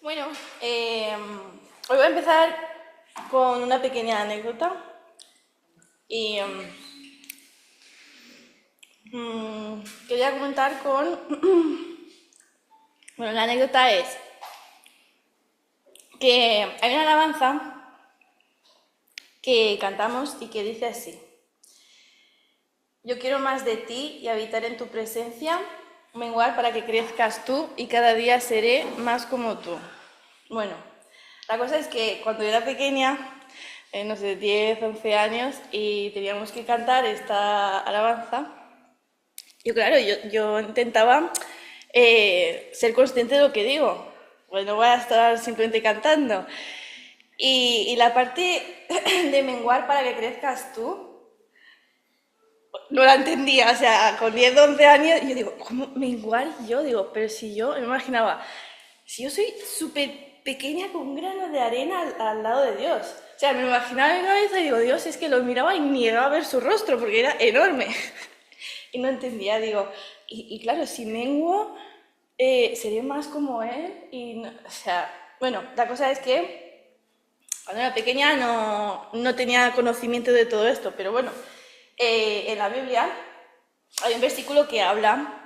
Bueno, hoy voy a empezar con una pequeña anécdota y quería comentar con... Bueno, la anécdota es que hay una alabanza que cantamos y que dice así: yo quiero más de ti y habitar en tu presencia, menguar para que crezcas tú y cada día seré más como tú. Bueno, la cosa es que cuando yo era pequeña, no sé, 10, 11 años, y teníamos que cantar esta alabanza, yo intentaba ser consciente de lo que digo, pues no voy a estar simplemente cantando. Y la parte de menguar para que crezcas tú, no la entendía, o sea, con 10 11 años, yo digo, ¿cómo menguar yo? Digo, pero si yo me imaginaba, si yo soy súper pequeña con un grano de arena al lado de Dios. O sea, me imaginaba en mi cabeza y digo, Dios, es que lo miraba y ni llegaba a ver su rostro porque era enorme. Y no entendía, digo, y claro, si menguo, seré más como Él. O sea, bueno, la cosa es que cuando era pequeña no tenía conocimiento de todo esto, pero bueno, en la Biblia hay un versículo que habla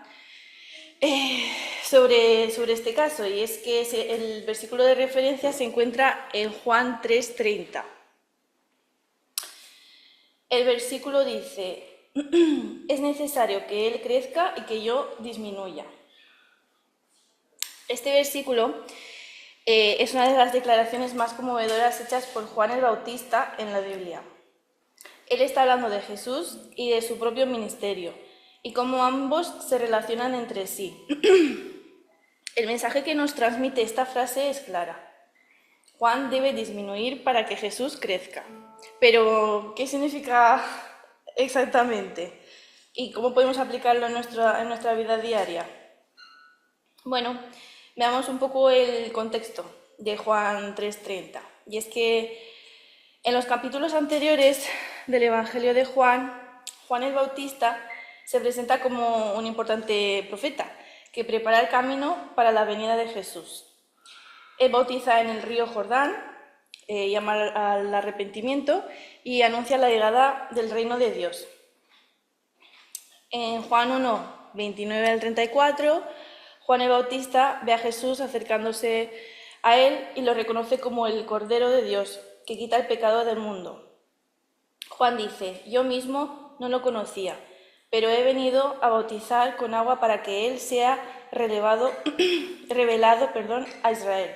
sobre este caso, y es que el versículo de referencia se encuentra en Juan 3:30. El versículo dice: es necesario que Él crezca y que yo disminuya. Este versículo es una de las declaraciones más conmovedoras hechas por Juan el Bautista en la Biblia. Él está hablando de Jesús y de su propio ministerio, y cómo ambos se relacionan entre sí. El mensaje que nos transmite esta frase es clara. Juan debe disminuir para que Jesús crezca. Pero, ¿qué significa exactamente? ¿Y cómo podemos aplicarlo en nuestra vida diaria? Bueno, veamos un poco el contexto de Juan 3:30. Y es que en los capítulos anteriores del Evangelio de Juan, Juan el Bautista se presenta como un importante profeta que prepara el camino para la venida de Jesús. Él bautiza en el río Jordán, llama al arrepentimiento y anuncia la llegada del reino de Dios. En Juan 1, 29 al 34, Juan el Bautista ve a Jesús acercándose a él y lo reconoce como el Cordero de Dios, que quita el pecado del mundo. Juan dice: yo mismo no lo conocía, pero he venido a bautizar con agua para que Él sea revelado a Israel.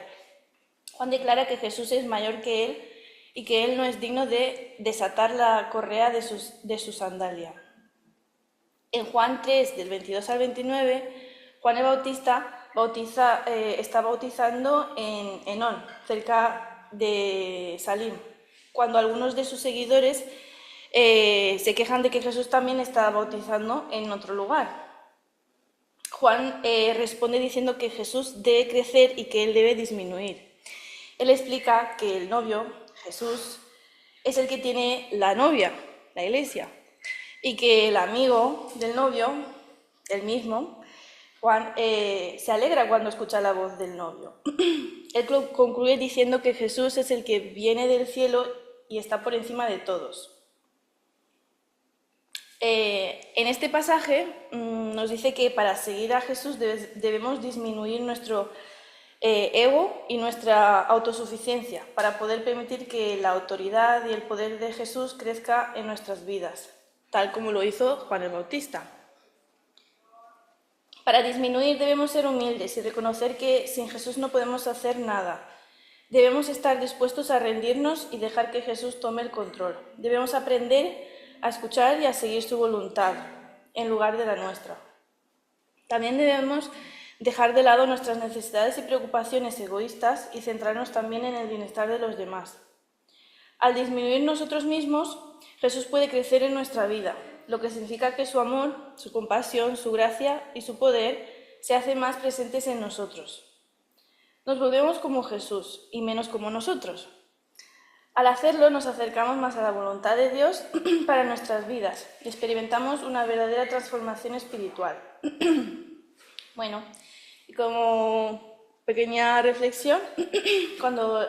Juan declara que Jesús es mayor que Él y que Él no es digno de desatar la correa de su sandalia. En Juan 3, del 22 al 29, Juan el Bautista está bautizando en Enón, cerca de Salim, cuando algunos de sus seguidores se quejan de que Jesús también está bautizando en otro lugar. Juan responde diciendo que Jesús debe crecer y que Él debe disminuir. Él explica que el novio, Jesús, es el que tiene la novia, la iglesia, y que el amigo del novio, el mismo, Juan, se alegra cuando escucha la voz del novio. Él concluye diciendo que Jesús es el que viene del cielo y está por encima de todos. En este pasaje nos dice que para seguir a Jesús debemos disminuir nuestro ego y nuestra autosuficiencia para poder permitir que la autoridad y el poder de Jesús crezca en nuestras vidas, tal como lo hizo Juan el Bautista. Para disminuir debemos ser humildes y reconocer que sin Jesús no podemos hacer nada. Debemos estar dispuestos a rendirnos y dejar que Jesús tome el control. Debemos aprender a escuchar y a seguir su voluntad en lugar de la nuestra. También debemos dejar de lado nuestras necesidades y preocupaciones egoístas y centrarnos también en el bienestar de los demás. Al disminuir nosotros mismos, Jesús puede crecer en nuestra vida, lo que significa que su amor, su compasión, su gracia y su poder se hacen más presentes en nosotros. Nos volvemos como Jesús y menos como nosotros. Al hacerlo, nos acercamos más a la voluntad de Dios para nuestras vidas y experimentamos una verdadera transformación espiritual. Bueno, y como Pequeña reflexión, cuando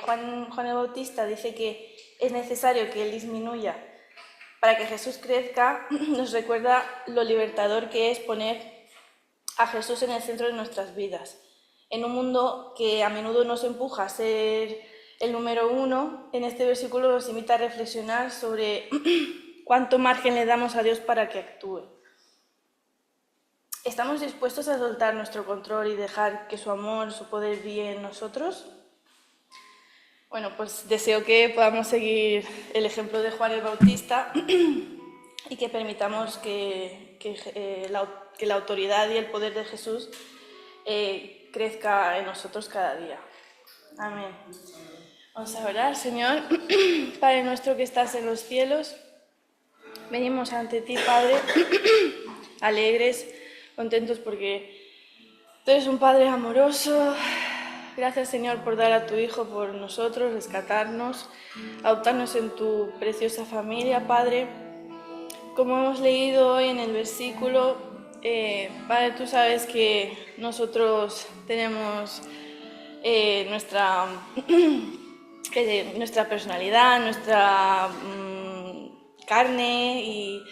Juan el Bautista dice que es necesario que Él disminuya para que Jesús crezca, nos recuerda lo libertador que es poner a Jesús en el centro de nuestras vidas. En un mundo que a menudo nos empuja a ser el número uno, en este versículo nos invita a reflexionar sobre cuánto margen le damos a Dios para que actúe. ¿Estamos dispuestos a soltar nuestro control y dejar que su amor, su poder brille en nosotros? Bueno, pues deseo que podamos seguir el ejemplo de Juan el Bautista y que permitamos que la autoridad y el poder de Jesús crezca en nosotros cada día. Amén. Vamos a orar. Señor, Padre nuestro que estás en los cielos, venimos ante ti, Padre, alegres, contentos porque tú eres un Padre amoroso. Gracias, Señor, por dar a tu Hijo por nosotros, rescatarnos, adoptarnos en tu preciosa familia, Padre. Como hemos leído hoy en el versículo, Padre, tú sabes que nosotros tenemos nuestra personalidad, nuestra carne y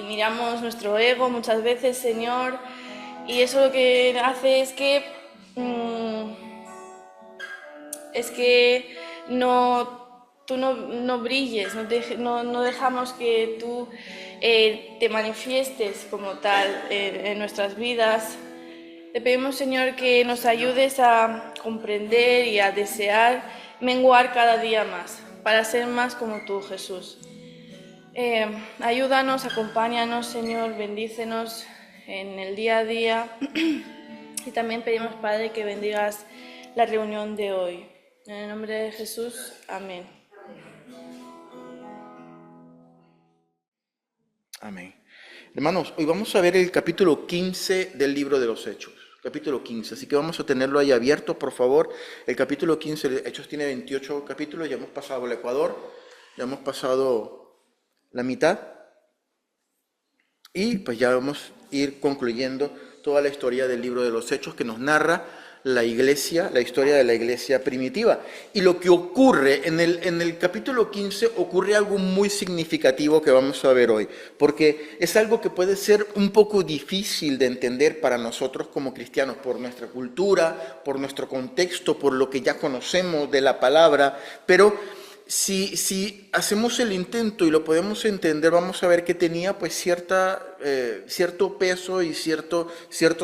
miramos nuestro ego muchas veces, Señor, y eso lo que hace es que tú no brilles, no dejamos que tú te manifiestes como tal en nuestras vidas. Te pedimos, Señor, que nos ayudes a comprender y a desear menguar cada día más, para ser más como tú, Jesús. Ayúdanos, acompáñanos, Señor, bendícenos en el día a día. Y también pedimos, Padre, que bendigas la reunión de hoy. En el nombre de Jesús, amén. Amén. Hermanos, hoy vamos a ver el capítulo 15 del libro de los Hechos. Capítulo 15, así que vamos a tenerlo ahí abierto, por favor. El capítulo 15 de Hechos tiene 28 capítulos, ya hemos pasado el Ecuador, ya hemos pasado la mitad. Y pues ya vamos a ir concluyendo toda la historia del libro de los Hechos que nos narra la iglesia, la historia de la iglesia primitiva. Y lo que ocurre en el capítulo 15 ocurre algo muy significativo que vamos a ver hoy, porque es algo que puede ser un poco difícil de entender para nosotros como cristianos, por nuestra cultura, por nuestro contexto, por lo que ya conocemos de la palabra, pero si hacemos el intento y lo podemos entender, vamos a ver que tenía pues cierto peso y cierto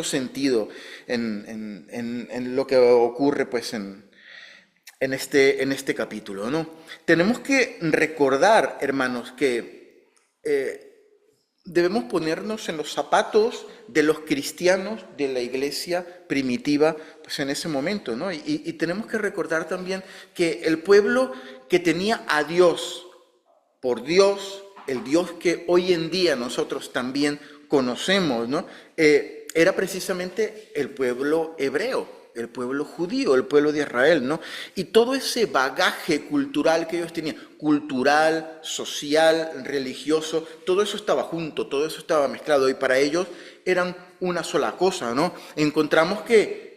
sentido en lo que ocurre pues en este capítulo, ¿no? Tenemos que recordar, hermanos, que debemos ponernos en los zapatos de los cristianos de la iglesia primitiva pues en ese momento, ¿no? Y tenemos que recordar también que el pueblo que tenía a Dios, por Dios, el Dios que hoy en día nosotros también conocemos, ¿no? Era precisamente el pueblo hebreo, el pueblo judío, el pueblo de Israel, ¿no? Y todo ese bagaje cultural que ellos tenían, cultural, social, religioso, todo eso estaba junto, todo eso estaba mezclado y para ellos eran una sola cosa, ¿no? Encontramos que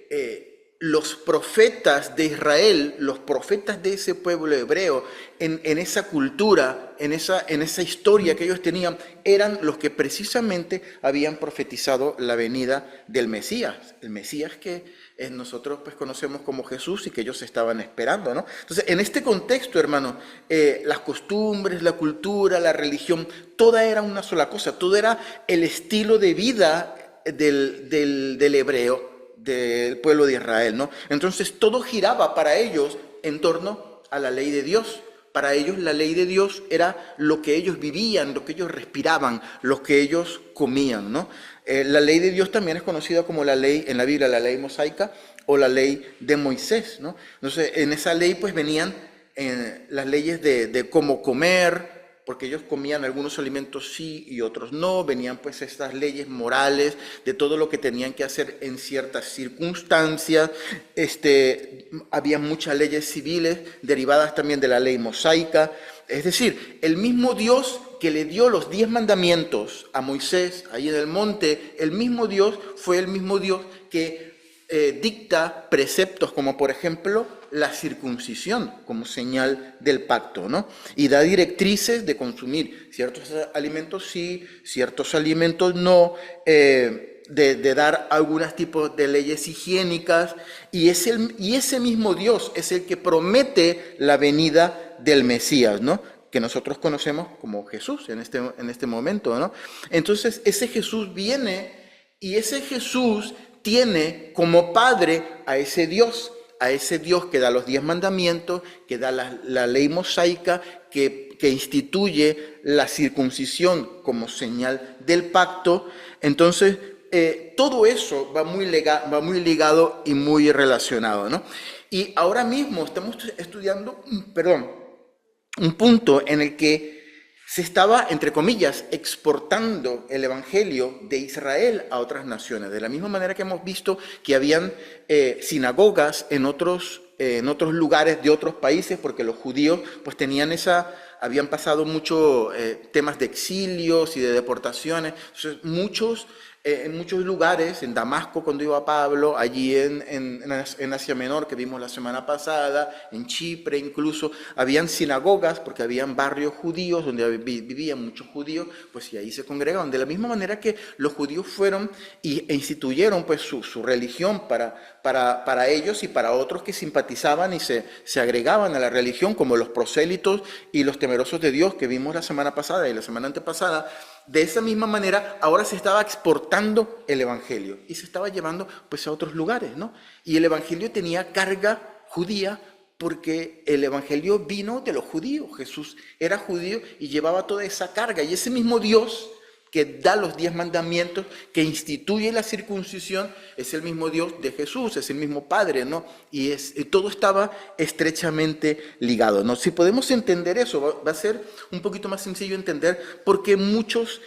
los profetas de Israel, los profetas de ese pueblo hebreo, en esa cultura, en esa historia que ellos tenían, eran los que precisamente habían profetizado la venida del Mesías, el Mesías que nosotros pues conocemos como Jesús y que ellos estaban esperando, ¿no? Entonces, en este contexto, hermano, las costumbres, la cultura, la religión, toda era una sola cosa, todo era el estilo de vida del hebreo, del pueblo de Israel, ¿no? Entonces todo giraba para ellos en torno a la ley de Dios. Para ellos la ley de Dios era lo que ellos vivían, lo que ellos respiraban, lo que ellos comían, ¿no? La ley de Dios también es conocida como la ley, en la Biblia, la ley mosaica o la ley de Moisés, ¿no? Entonces en esa ley pues venían las leyes de cómo comer, porque ellos comían algunos alimentos sí y otros no, venían pues estas leyes morales de todo lo que tenían que hacer en ciertas circunstancias, había muchas leyes civiles derivadas también de la ley mosaica, es decir, el mismo Dios que le dio los 10 mandamientos a Moisés ahí en el monte, el mismo Dios fue el mismo Dios que dicta preceptos como, por ejemplo, la circuncisión como señal del pacto, ¿no? Y da directrices de consumir ciertos alimentos sí, ciertos alimentos no, de dar algunos tipos de leyes higiénicas, y ese mismo Dios es el que promete la venida del Mesías, ¿no? Que nosotros conocemos como Jesús en este momento, ¿no? Entonces, ese Jesús viene y ese Jesús tiene como padre a ese Dios que da los 10 mandamientos, que da la ley mosaica, que instituye la circuncisión como señal del pacto. Entonces, todo eso va muy ligado y muy relacionado, ¿no? Y ahora mismo estamos estudiando, un punto en el que se estaba, entre comillas, exportando el evangelio de Israel a otras naciones. De la misma manera que hemos visto que habían sinagogas en otros lugares de otros países, porque los judíos pues habían pasado muchos temas de exilios y de deportaciones. Entonces, en muchos lugares, en Damasco cuando iba Pablo, allí en Asia Menor que vimos la semana pasada, en Chipre incluso, habían sinagogas porque habían barrios judíos donde vivían muchos judíos, pues y ahí se congregaban. De la misma manera que los judíos fueron e instituyeron pues su religión para ellos y para otros que simpatizaban y se agregaban a la religión, como los prosélitos y los temerosos de Dios que vimos la semana pasada y la semana antepasada. De esa misma manera, ahora se estaba exportando el evangelio y se estaba llevando pues a otros lugares, ¿no? Y el evangelio tenía carga judía porque el evangelio vino de los judíos. Jesús era judío y llevaba toda esa carga. Y ese mismo Dios que da los 10 mandamientos, que instituye la circuncisión, es el mismo Dios de Jesús, es el mismo Padre, ¿no? Y todo estaba estrechamente ligado, ¿no? Si podemos entender eso, va a ser un poquito más sencillo entender por qué muchos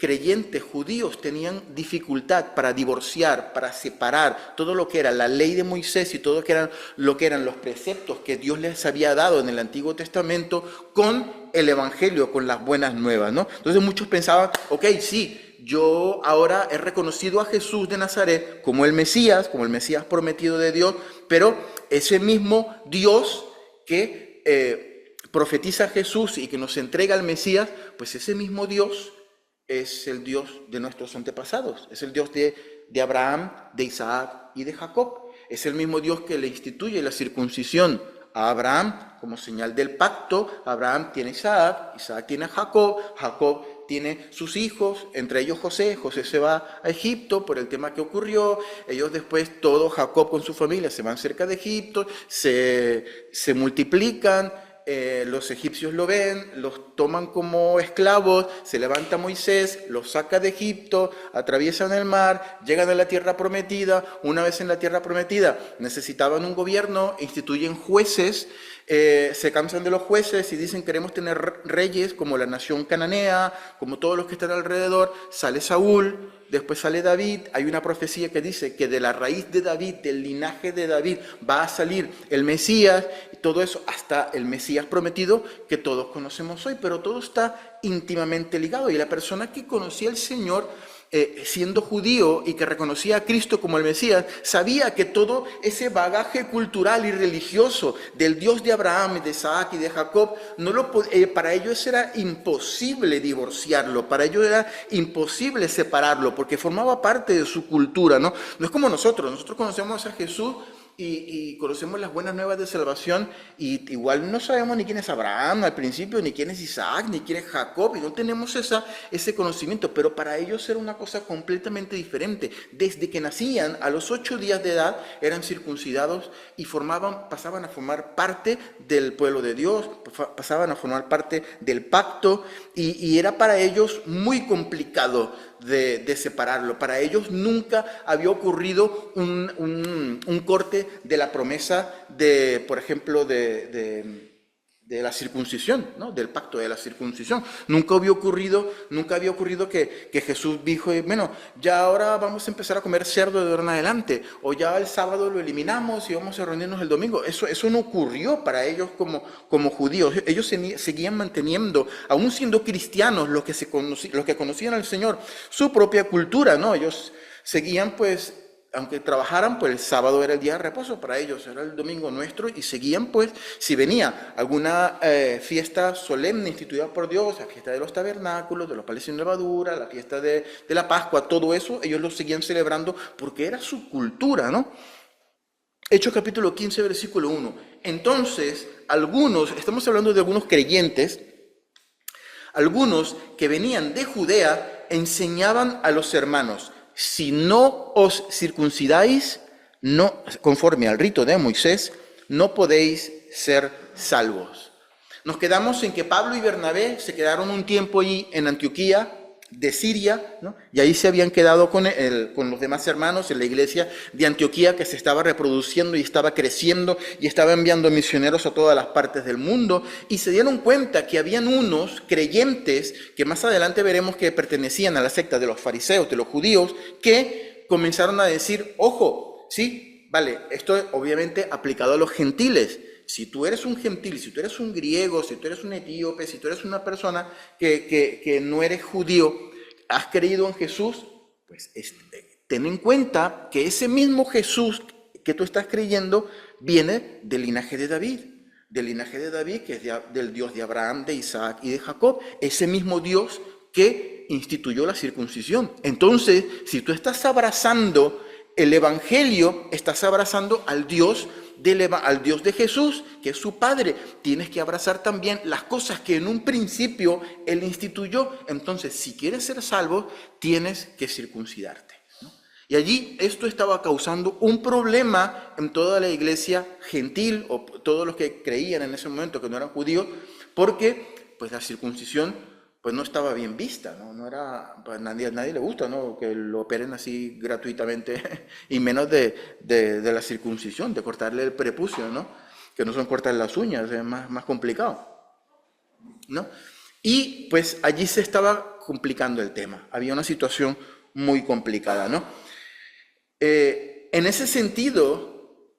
creyentes judíos tenían dificultad para divorciar, para separar todo lo que era la ley de Moisés y todo lo que eran los preceptos que Dios les había dado en el Antiguo Testamento con el Evangelio, con las buenas nuevas, ¿no? Entonces muchos pensaban, ok, sí, yo ahora he reconocido a Jesús de Nazaret como el Mesías prometido de Dios, pero ese mismo Dios que profetiza a Jesús y que nos entrega al Mesías, pues ese mismo Dios es el Dios de nuestros antepasados, es el Dios de Abraham, de Isaac y de Jacob. Es el mismo Dios que le instituye la circuncisión a Abraham como señal del pacto. Abraham tiene a Isaac, Isaac tiene a Jacob, Jacob tiene sus hijos, entre ellos José. José se va a Egipto por el tema que ocurrió. Ellos después, Jacob con su familia, se van cerca de Egipto, se multiplican. Los egipcios lo ven, los toman como esclavos, se levanta Moisés, los saca de Egipto, atraviesan el mar, llegan a la tierra prometida. Una vez en la tierra prometida necesitaban un gobierno, instituyen jueces, se cansan de los jueces y dicen queremos tener reyes como la nación cananea, como todos los que están alrededor. Sale Saúl, después sale David. Hay una profecía que dice que de la raíz de David, del linaje de David, va a salir el Mesías, y todo eso hasta el Mesías prometido que todos conocemos hoy, pero todo está íntimamente ligado. Y la persona que conocía al Señor, siendo judío y que reconocía a Cristo como el Mesías, sabía que todo ese bagaje cultural y religioso del Dios de Abraham, de Isaac y de Jacob, para ellos era imposible divorciarlo, para ellos era imposible separarlo, porque formaba parte de su cultura, ¿no? No es como nosotros conocemos a Jesús y conocemos las buenas nuevas de salvación, y igual no sabemos ni quién es Abraham al principio, ni quién es Isaac, ni quién es Jacob, y no tenemos ese conocimiento, pero para ellos era una cosa completamente diferente. Desde que nacían, a los 8 días de edad, eran circuncidados y pasaban a formar parte del pueblo de Dios, pasaban a formar parte del pacto, y era para ellos muy complicado de separarlo. Para ellos nunca había ocurrido un corte de la promesa de, por ejemplo, de la circuncisión, ¿no? Del pacto de la circuncisión. Nunca había ocurrido que Jesús dijo, bueno, ya ahora vamos a empezar a comer cerdo de ahora en adelante, o ya el sábado lo eliminamos y vamos a reunirnos el domingo. Eso no ocurrió para ellos como judíos. Ellos seguían manteniendo, aún siendo cristianos, los que conocían al Señor, su propia cultura, ¿no? Ellos seguían pues aunque trabajaran, pues el sábado era el día de reposo para ellos, era el domingo nuestro, y seguían, pues, si venía alguna fiesta solemne instituida por Dios, la fiesta de los tabernáculos, de los panes sin levadura, la fiesta de la Pascua, todo eso, ellos lo seguían celebrando porque era su cultura, ¿no? Hechos capítulo 15, versículo 1. Entonces, estamos hablando de algunos creyentes, algunos que venían de Judea, enseñaban a los hermanos: si no os circuncidáis, no, conforme al rito de Moisés, no podéis ser salvos. Nos quedamos en que Pablo y Bernabé se quedaron un tiempo allí en Antioquía de Siria, ¿no? Y ahí se habían quedado con los demás hermanos en la iglesia de Antioquía, que se estaba reproduciendo y estaba creciendo y estaba enviando misioneros a todas las partes del mundo, y se dieron cuenta que habían unos creyentes que más adelante veremos que pertenecían a la secta de los fariseos, de los judíos, que comenzaron a decir: ojo, sí, vale, esto obviamente aplicado a los gentiles. Si tú eres un gentil, si tú eres un griego, si tú eres un etíope, si tú eres una persona que no eres judío, has creído en Jesús, pues ten en cuenta que ese mismo Jesús que tú estás creyendo viene del linaje de David, que es del Dios de Abraham, de Isaac y de Jacob, ese mismo Dios que instituyó la circuncisión. Entonces, si tú estás abrazando el evangelio, estás abrazando al Dios de Jesús, que es su Padre. Tienes que abrazar también las cosas que en un principio Él instituyó. Entonces, si quieres ser salvo, tienes que circuncidarte, ¿no? Y allí esto estaba causando un problema en toda la iglesia gentil, o todos los que creían en ese momento que no eran judíos, porque pues la circuncisión pues no estaba bien vista, no era, pues a nadie le gusta, ¿no? Que lo operen así gratuitamente, y menos de la circuncisión, de cortarle el prepucio, ¿no? Que no son cortar las uñas, es más complicado, ¿no? Y pues allí se estaba complicando el tema, había una situación muy complicada, ¿no? En ese sentido,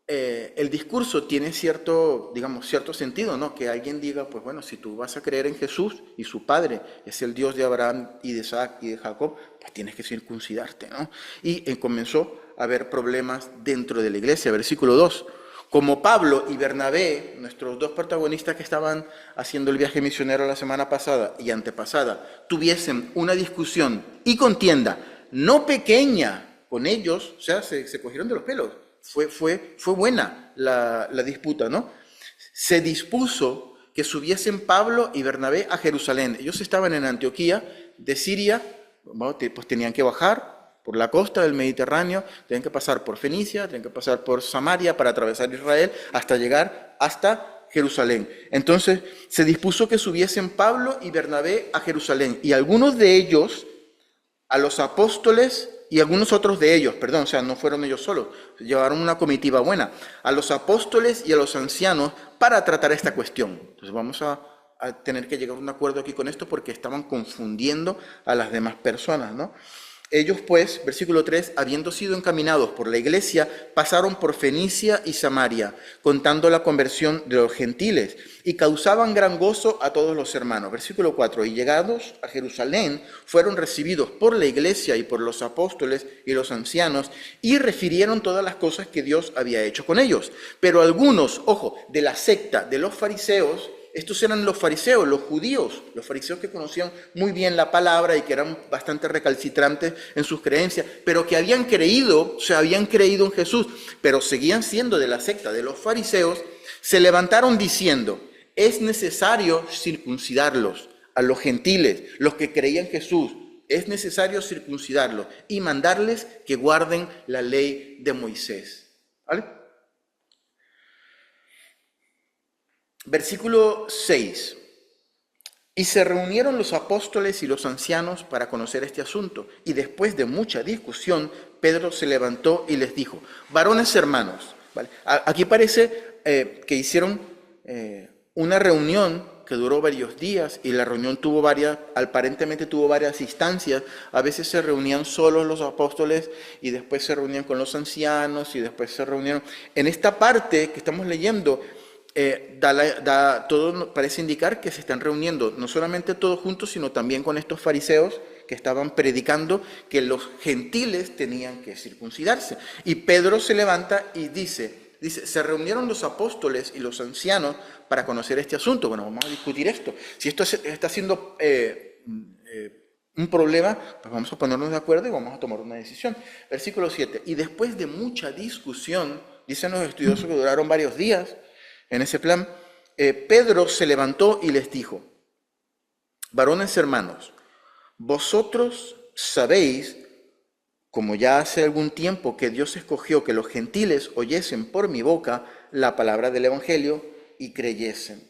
el discurso tiene cierto sentido, ¿no? Que alguien diga, pues bueno, si tú vas a creer en Jesús y su Padre es el Dios de Abraham y de Isaac y de Jacob, pues tienes que circuncidarte, ¿no? Y comenzó a haber problemas dentro de la iglesia. Versículo 2. Como Pablo y Bernabé, nuestros dos protagonistas que estaban haciendo el viaje misionero la semana pasada y antepasada, tuviesen una discusión y contienda no pequeña con ellos, o sea, se cogieron de los pelos. Fue buena la disputa, ¿no? Se dispuso que subiesen Pablo y Bernabé a Jerusalén. Ellos estaban en Antioquía de Siria, pues tenían que bajar por la costa del Mediterráneo, tenían que pasar por Fenicia, tenían que pasar por Samaria para atravesar Israel hasta llegar hasta Jerusalén. Entonces se dispuso que subiesen Pablo y Bernabé a Jerusalén, y algunos de ellos a los apóstoles, y algunos otros de ellos, o sea, no fueron ellos solos, llevaron una comitiva buena, a los apóstoles y a los ancianos para tratar esta cuestión. Entonces vamos a tener que llegar a un acuerdo aquí con esto, porque estaban confundiendo a las demás personas, ¿no? Ellos pues, versículo 3, habiendo sido encaminados por la iglesia, pasaron por Fenicia y Samaria, contando la conversión de los gentiles, y causaban gran gozo a todos los hermanos. Versículo 4, y llegados a Jerusalén, fueron recibidos por la iglesia y por los apóstoles y los ancianos, y refirieron todas las cosas que Dios había hecho con ellos. Pero algunos, ojo, de la secta de los fariseos, estos eran los fariseos, los judíos, los fariseos que conocían muy bien la palabra y que eran bastante recalcitrantes en sus creencias, pero que habían creído en Jesús, pero seguían siendo de la secta de los fariseos, se levantaron diciendo: es necesario circuncidarlos, a los gentiles, los que creían en Jesús, es necesario circuncidarlos y mandarles que guarden la ley de Moisés. ¿Vale? Versículo 6. Y se reunieron los apóstoles y los ancianos para conocer este asunto. Y después de mucha discusión, Pedro se levantó y les dijo: varones hermanos. ¿Vale? Aquí parece que hicieron una reunión que duró varios días, y la reunión aparentemente tuvo varias instancias. A veces se reunían solos los apóstoles y después se reunían con los ancianos y después se reunieron. En esta parte que estamos leyendo, todo parece indicar que se están reuniendo no solamente todos juntos, sino también con estos fariseos que estaban predicando que los gentiles tenían que circuncidarse. Y Pedro se levanta y dice, se reunieron los apóstoles y los ancianos para conocer este asunto. Bueno, vamos a discutir esto. Si esto está siendo un problema, pues vamos a ponernos de acuerdo y vamos a tomar una decisión. Versículo 7. Y después de mucha discusión, dicen los estudiosos que duraron varios días en ese plan, Pedro se levantó y les dijo, varones hermanos, vosotros sabéis, como ya hace algún tiempo que Dios escogió que los gentiles oyesen por mi boca la palabra del Evangelio y creyesen.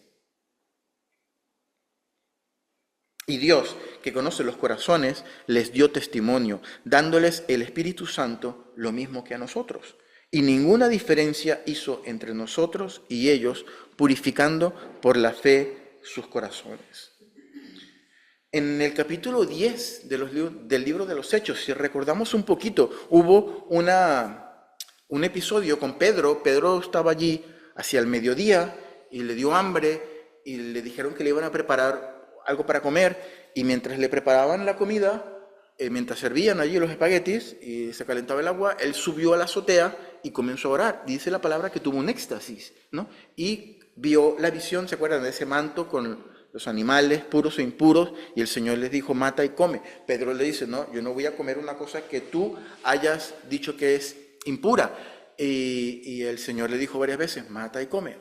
Y Dios, que conoce los corazones, les dio testimonio, dándoles el Espíritu Santo lo mismo que a nosotros. Y ninguna diferencia hizo entre nosotros y ellos, purificando por la fe sus corazones. En el capítulo 10 del libro de los Hechos, si recordamos un poquito, hubo un episodio con Pedro. Pedro estaba allí hacia el mediodía y le dio hambre y le dijeron que le iban a preparar algo para comer, y mientras le preparaban la comida, mientras servían allí los espaguetis y se calentaba el agua, él subió a la azotea y comenzó a orar. Dice la palabra que tuvo un éxtasis, ¿no? Y vio la visión, ¿se acuerdan de ese manto con los animales puros e impuros? Y el Señor les dijo, mata y come. Pedro le dice, no, yo no voy a comer una cosa que tú hayas dicho que es impura. Y el Señor le dijo varias veces, mata y come,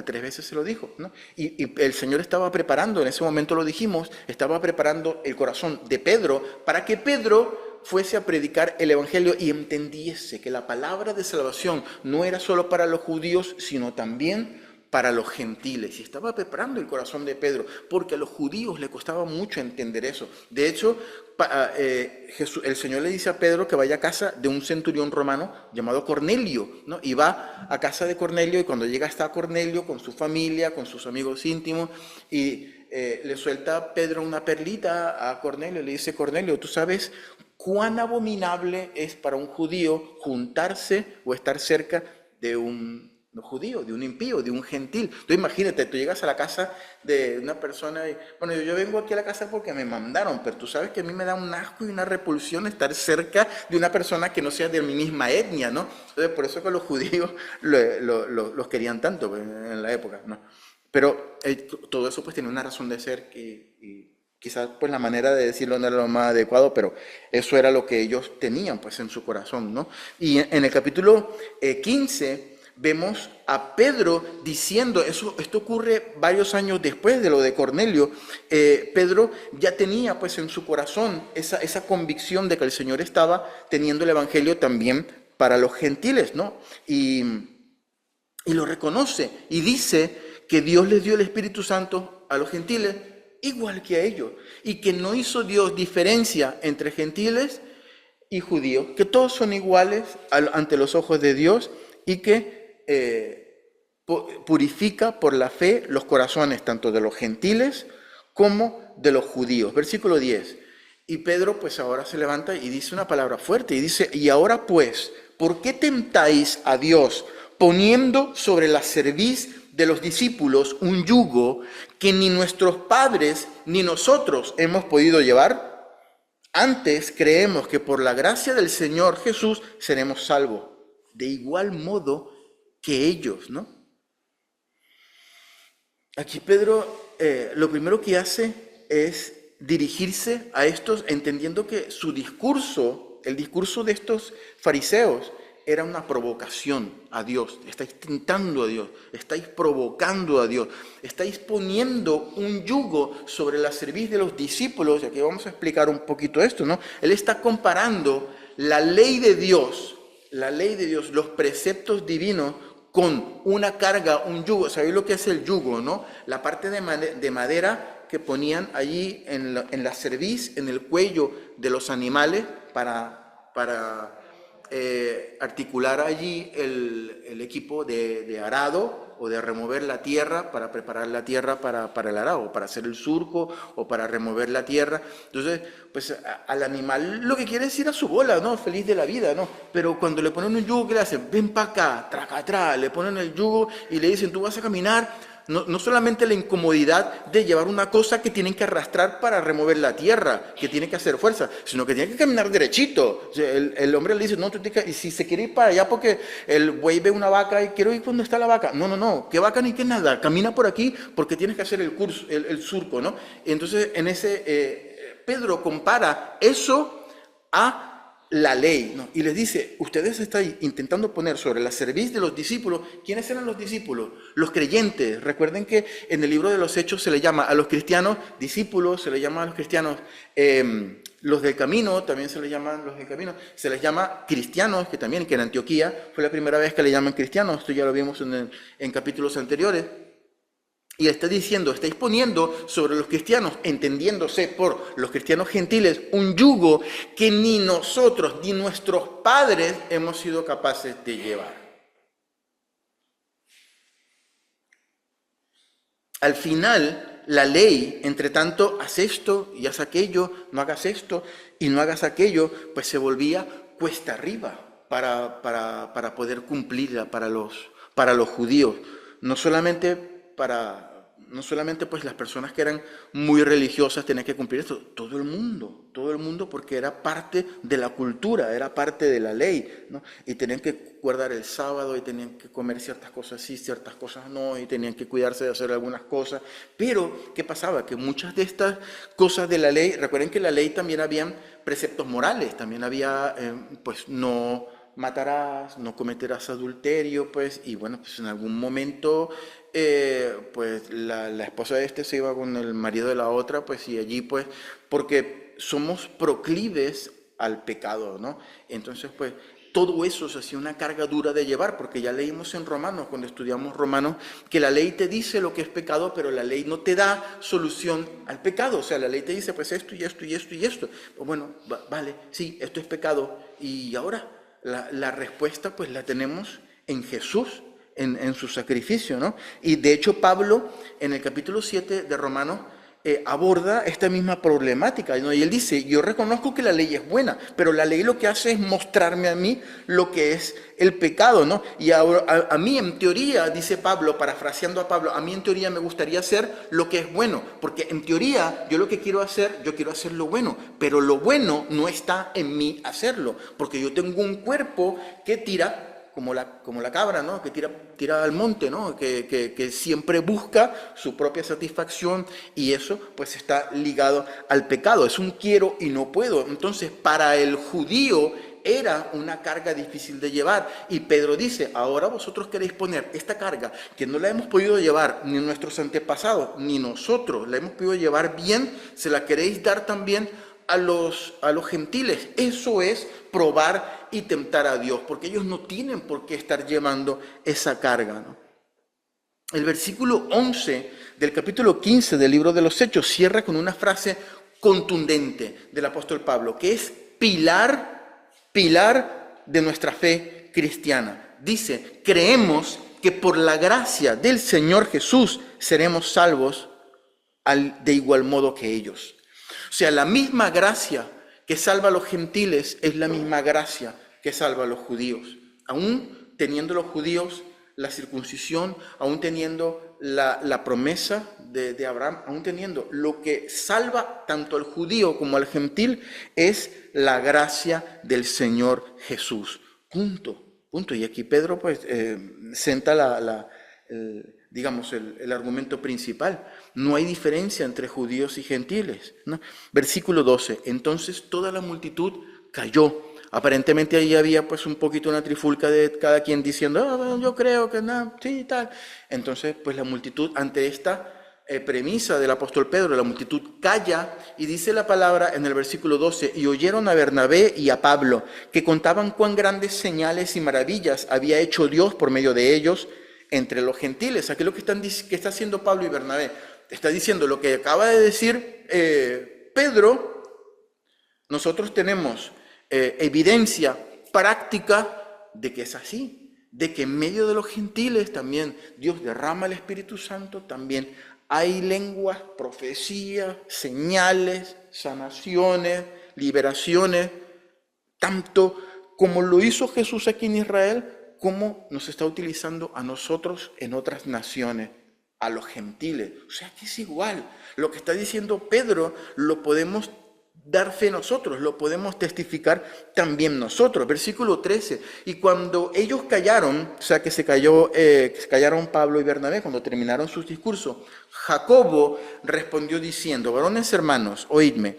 3 veces se lo dijo, ¿no? Y el Señor estaba preparando, en ese momento lo dijimos, estaba preparando el corazón de Pedro para que Pedro fuese a predicar el Evangelio y entendiese que la palabra de salvación no era solo para los judíos, sino también para los gentiles. Y estaba preparando el corazón de Pedro, porque a los judíos le costaba mucho entender eso. De hecho, el Señor le dice a Pedro que vaya a casa de un centurión romano llamado Cornelio, ¿no? Y va a casa de Cornelio, y cuando llega está Cornelio con su familia, con sus amigos íntimos, y le suelta Pedro una perlita a Cornelio. Le dice, Cornelio, ¿tú sabes cuán abominable es para un judío juntarse o estar cerca de un judío, de un impío, de un gentil? Tú imagínate, tú llegas a la casa de una persona y, bueno, yo vengo aquí a la casa porque me mandaron, pero tú sabes que a mí me da un asco y una repulsión estar cerca de una persona que no sea de mi misma etnia, ¿no? Entonces, por eso que los judíos los querían tanto, pues, en la época, ¿no? Pero todo eso pues tiene una razón de ser y quizás pues la manera de decirlo no era lo más adecuado, pero eso era lo que ellos tenían pues en su corazón, ¿no? Y en el capítulo 15 vemos a Pedro diciendo, esto ocurre varios años después de lo de Cornelio. Pedro ya tenía pues en su corazón esa convicción de que el Señor estaba teniendo el Evangelio también para los gentiles, ¿no? Y lo reconoce y dice que Dios les dio el Espíritu Santo a los gentiles igual que a ellos, y que no hizo Dios diferencia entre gentiles y judíos, que todos son iguales ante los ojos de Dios, y que purifica por la fe los corazones tanto de los gentiles como de los judíos. Versículo 10. Y Pedro pues ahora se levanta y dice una palabra fuerte y dice, y ahora pues, ¿por qué tentáis a Dios poniendo sobre la cerviz de los discípulos un yugo que ni nuestros padres ni nosotros hemos podido llevar? Antes creemos que por la gracia del Señor Jesús seremos salvos. De igual modo que ellos, ¿no? Aquí Pedro lo primero que hace es dirigirse a estos, entendiendo que su discurso, el discurso de estos fariseos, era una provocación a Dios. Estáis tentando a Dios, estáis provocando a Dios, estáis poniendo un yugo sobre la cerviz de los discípulos, y aquí vamos a explicar un poquito esto, ¿no? Él está comparando la ley de Dios, los preceptos divinos, con una carga, un yugo. ¿Sabéis lo que es el yugo, no? La parte de madera que ponían allí en la cerviz, en el cuello de los animales para articular allí el equipo de arado o de remover la tierra, para preparar la tierra para el arado, para hacer el surco o para remover la tierra. Entonces, pues al animal lo que quiere es ir a su bola, ¿no? Feliz de la vida, ¿no? Pero cuando le ponen un yugo, ¿qué le hacen? Ven para acá, traca atrás, le ponen el yugo y le dicen, tú vas a caminar no solamente la incomodidad de llevar una cosa que tienen que arrastrar para remover la tierra, que tiene que hacer fuerza, sino que tienen que caminar derechito. O sea, el hombre le dice, no, tú tienes que, y si se quiere ir para allá porque el buey ve una vaca y quiero ir donde está la vaca. No, qué vaca ni qué nada, camina por aquí porque tienes que hacer el curso, el surco, ¿no? Y entonces en ese, Pedro compara eso a la ley, ¿no? Y les dice, ustedes están intentando poner sobre la cerviz de los discípulos. ¿Quiénes eran los discípulos? Los creyentes. Recuerden que en el libro de los Hechos se le llama a los cristianos discípulos, se le llama a los cristianos los del camino, también se les llaman los del camino, se les llama cristianos, que en Antioquía fue la primera vez que le llaman cristianos, esto ya lo vimos en capítulos anteriores. Y está diciendo, estáis poniendo sobre los cristianos, entendiéndose por los cristianos gentiles, un yugo que ni nosotros ni nuestros padres hemos sido capaces de llevar. Al final, la ley, entre tanto, haz esto y haz aquello, no hagas esto y no hagas aquello, pues se volvía cuesta arriba para poder cumplirla para los judíos. No solamente pues las personas que eran muy religiosas tenían que cumplir esto, todo el mundo, porque era parte de la cultura, era parte de la ley, ¿no? Y tenían que guardar el sábado y tenían que comer ciertas cosas sí, ciertas cosas no, y tenían que cuidarse de hacer algunas cosas. Pero, ¿qué pasaba? Que muchas de estas cosas de la ley, recuerden que en la ley también habían preceptos morales, también había, pues no matarás, no cometerás adulterio, pues, y bueno, pues en algún momento, pues la esposa de este se iba con el marido de la otra, pues, y allí, pues, porque somos proclives al pecado, ¿no? Entonces, pues, todo eso se hacía una carga dura de llevar, porque ya leímos en Romanos, cuando estudiamos Romanos, que la ley te dice lo que es pecado, pero la ley no te da solución al pecado. O sea, la ley te dice, pues, esto y esto y esto y esto. Pues bueno, vale, sí, esto es pecado, y ahora la respuesta pues la tenemos en Jesús, en su sacrificio, ¿no? Y de hecho Pablo en el capítulo 7 de Romanos aborda esta misma problemática, ¿no? Y él dice, yo reconozco que la ley es buena, pero la ley lo que hace es mostrarme a mí lo que es el pecado, ¿no? Y ahora, a mí en teoría, dice Pablo, parafraseando a Pablo, a mí en teoría me gustaría hacer lo que es bueno, porque en teoría yo lo que quiero hacer lo bueno, pero lo bueno no está en mí hacerlo, porque yo tengo un cuerpo que tira como la cabra, ¿no? Que tira al monte, ¿no? Que siempre busca su propia satisfacción, y eso pues está ligado al pecado. Es un quiero y no puedo. Entonces, para el judío era una carga difícil de llevar. Y Pedro dice, ahora vosotros queréis poner esta carga que no la hemos podido llevar ni nuestros antepasados, ni nosotros la hemos podido llevar bien, se la queréis dar también a los gentiles. Eso es probar y tentar a Dios, porque ellos no tienen por qué estar llevando esa carga, ¿no? El versículo 11 del capítulo 15 del libro de los Hechos cierra con una frase contundente del apóstol Pablo, que es pilar de nuestra fe cristiana. Dice, creemos que por la gracia del Señor Jesús seremos salvos de igual modo que ellos. O sea, la misma gracia que salva a los gentiles es la misma gracia que salva a los judíos. Aún teniendo los judíos la circuncisión, aún teniendo la promesa de Abraham, aún teniendo lo que salva tanto al judío como al gentil, es la gracia del Señor Jesús. Punto. Y aquí Pedro pues senta el argumento principal. No hay diferencia entre judíos y gentiles, ¿no? Versículo 12. Entonces toda la multitud cayó. Aparentemente ahí había pues un poquito una trifulca de cada quien diciendo, yo creo que no, sí, tal. Entonces pues la multitud, ante esta premisa del apóstol Pedro, la multitud calla, y dice la palabra en el versículo 12, y oyeron a Bernabé y a Pablo, que contaban cuán grandes señales y maravillas había hecho Dios por medio de ellos entre los gentiles. Aquí lo que está haciendo Pablo y Bernabé, está diciendo lo que acaba de decir Pedro. Nosotros tenemos evidencia práctica de que es así, de que en medio de los gentiles también Dios derrama el Espíritu Santo, también hay lenguas, profecías, señales, sanaciones, liberaciones, tanto como lo hizo Jesús aquí en Israel, como nos está utilizando a nosotros en otras naciones. a los gentiles. O sea que es igual. Lo que está diciendo Pedro lo podemos dar fe nosotros, lo podemos testificar también nosotros. Versículo 13. Y cuando ellos callaron, o sea que se callaron Pablo y Bernabé cuando terminaron sus discursos, Jacobo respondió diciendo: varones hermanos, oídme,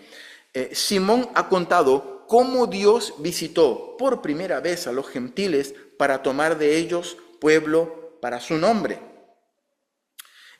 Simón ha contado cómo Dios visitó por primera vez a los gentiles para tomar de ellos pueblo para su nombre.